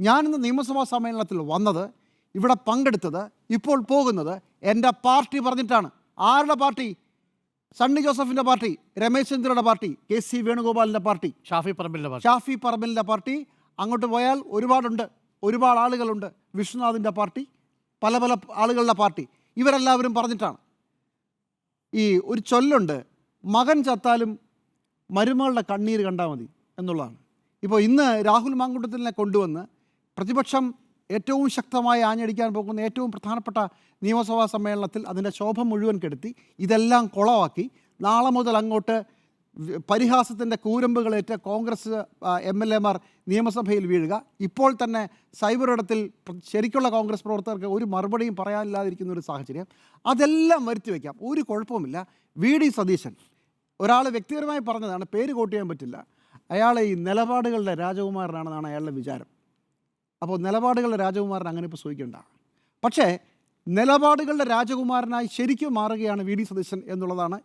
ഞാനിന്ന് നിയമസഭാ സമ്മേളനത്തിൽ വന്നത്, ഇവിടെ പങ്കെടുത്തത്, ഇപ്പോൾ പോകുന്നത് എൻ്റെ പാർട്ടി പറഞ്ഞിട്ടാണ്. ആരുടെ പാർട്ടി? സണ്ണി ജോസഫിൻ്റെ പാർട്ടി, രമേശ് ചെന്നിത്തലയുടെ പാർട്ടി, KC വേണുഗോപാലിൻ്റെ പാർട്ടി, ഷാഫി പറമ്പിലിൻ്റെ പാർട്ടി. അങ്ങോട്ട് പോയാൽ ഒരുപാടുണ്ട്, ഒരുപാട് ആളുകളുണ്ട്. വിഷ്ണുനാഥിൻ്റെ പാർട്ടി, പല പല ആളുകളുടെ പാർട്ടി. ഇവരെല്ലാവരും പറഞ്ഞിട്ടാണ്. ഈ ഒരു ചൊല്ലുണ്ട്, മകൻ ചത്താലും മരുമകളുടെ കണ്ണീര് കണ്ടാൽ മതി എന്നുള്ളതാണ്. ഇപ്പോൾ ഇന്ന് രാഹുൽ മാങ്കൂട്ടത്തിലിനെ കൊണ്ടുവന്ന് പ്രതിപക്ഷം ഏറ്റവും ശക്തമായി ആഞ്ഞടിക്കാൻ പോകുന്ന ഏറ്റവും പ്രധാനപ്പെട്ട നിയമസഭാ സമ്മേളനത്തിൽ അതിൻ്റെ ശോഭ മുഴുവൻ കെടുത്തി ഇതെല്ലാം കുളമാക്കി. നാളെ മുതൽ അങ്ങോട്ട് പരിഹാസത്തിൻ്റെ കൂരമ്പുകളേറ്റ് കോൺഗ്രസ് MLA മാർ നിയമസഭയിൽ വീഴുക. ഇപ്പോൾ തന്നെ സൈബർ ഇടത്തിൽ ശരിക്കുള്ള കോൺഗ്രസ് പ്രവർത്തകർക്ക് ഒരു മറുപടിയും പറയാനില്ലാതിരിക്കുന്ന ഒരു സാഹചര്യം. അതെല്ലാം വരുത്തി വയ്ക്കാം, ഒരു കുഴപ്പവുമില്ല. VD സതീശൻ ഒരാൾ വ്യക്തിപരമായി പറഞ്ഞതാണ്, പേര് കോട്ട് ചെയ്യാൻ പറ്റില്ല. അയാൾ ഈ നിലപാടുകളുടെ രാജകുമാരനാണെന്നാണ് അയാളുടെ വിചാരം. അപ്പോൾ നിലപാടുകളുടെ രാജകുമാരൻ അങ്ങനെ ഇപ്പോൾ സൂചിക്കണ്ട. പക്ഷേ നിലപാടുകളുടെ രാജകുമാരനായി ശരിക്കും മാറുകയാണ് VD സതീശൻ എന്നുള്ളതാണ്